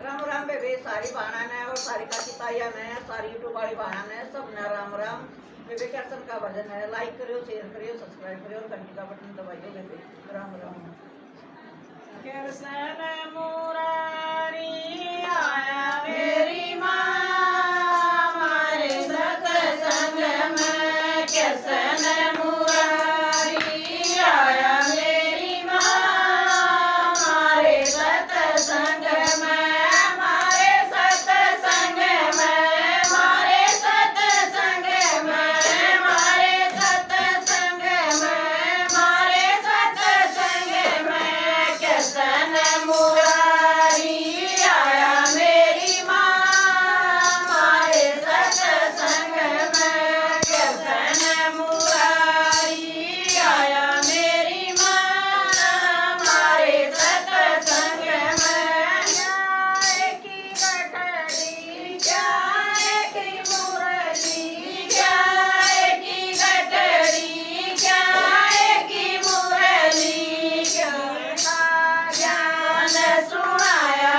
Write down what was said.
राम राम बेबे सारी बहाना ने और सारी काकी ताइया ने सारी यूट्यूब वाली बहाना ने सब ने राम राम। बेबे कीर्तन का भजन है, लाइक करियो, शेयर करियो, सब्सक्राइब करियो और घंटी का बटन दबाइयो बेबे। राम राम। कृष्ण मुरारी आया मेरी माँ हमारे सत्संग में, कृष्ण मुरारी आया मेरी माँ हमारे सत्संग में, हमारे सत्संग में, हमारे सत्संग में, हमारे सत्संग में, हमारे सत्संग में, कृष्ण मुरारी आया मेरी माँ हमारे सत्संग में, कृष्ण मुरारी आया मेरी माँ हमारे सत्संग में। न्याय की गठरी क्या की मुरली, क्या की गठरी, क्या की मुरली, क्या ज्ञान सुनाया